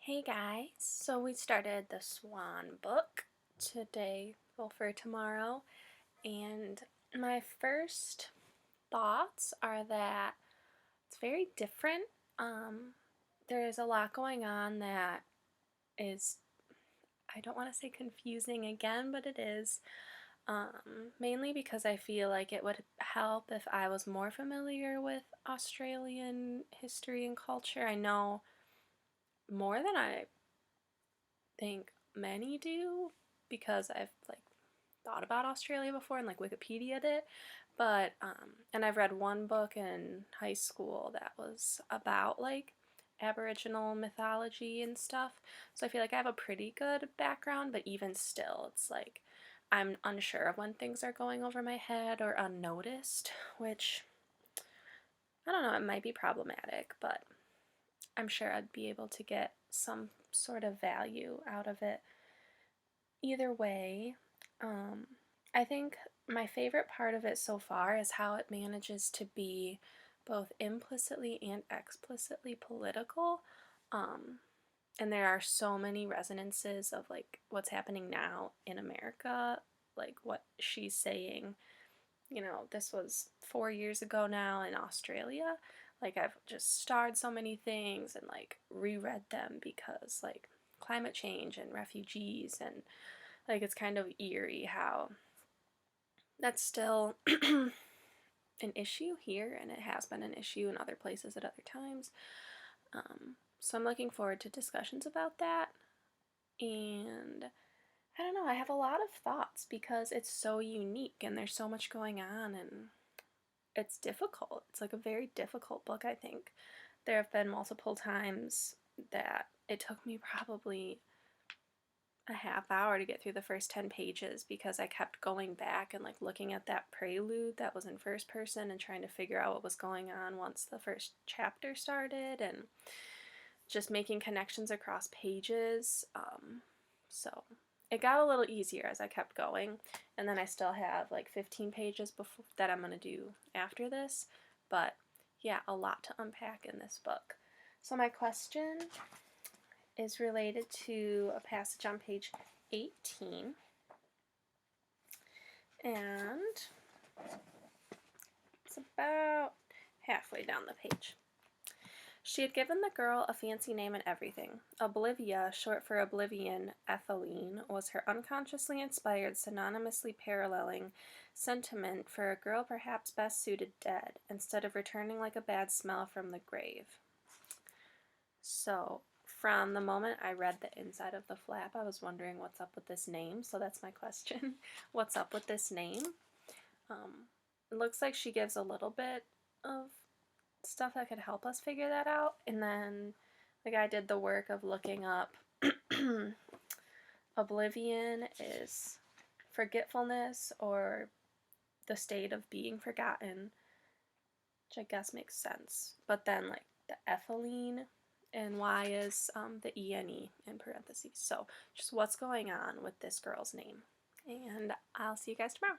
Hey guys, so we started the Swan book today, well, for tomorrow, and my first thoughts are that it's very different. There is a lot going on that is, I don't want to say confusing again, but it is. Mainly because I feel like it would help if I was more familiar with Australian history and culture. I know more than I think many do because I've thought about Australia before and Wikipedia'd it, but and I've read one book in high school that was about Aboriginal mythology and stuff. So I feel like I have a pretty good background, but even still, it's like I'm unsure of when things are going over my head or unnoticed, which I don't know, it might be problematic, but I'm sure I'd be able to get some sort of value out of it. Either way, I think my favorite part of it so far is how it manages to be both implicitly and explicitly political. And there are so many resonances of what's happening now in America, like what she's saying. This was 4 years ago now in Australia. I've just starred so many things and reread them because climate change and refugees, and it's kind of eerie how that's still an issue here, and it has been an issue in other places at other times. So I'm looking forward to discussions about that. And I don't know, I have a lot of thoughts because it's so unique and there's so much going on, and it's difficult. It's a very difficult book, I think. There have been multiple times that it took me probably a half hour to get through the first 10 pages because I kept going back and looking at that prelude that was in first person and trying to figure out what was going on once the first chapter started, and just making connections across pages. So it got a little easier as I kept going, and then I still have 15 pages before that I'm going to do after this, but yeah, a lot to unpack in this book. So my question is related to a passage on page 18, and it's about halfway down the page. She had given the girl a fancy name and everything. Oblivia, short for Oblivion Ethyl, was her unconsciously inspired, synonymously paralleling sentiment for a girl perhaps best suited dead, instead of returning like a bad smell from the grave. So, from the moment I read the inside of the flap, I was wondering what's up with this name, so that's my question. What's up with this name? It looks like she gives a little bit of stuff that could help us figure that out, and then I did the work of looking up Oblivion is forgetfulness or the state of being forgotten, which I guess makes sense, but then the ethylene and why is the ENE in parentheses. So just what's going on with this girl's name, and I'll see you guys tomorrow.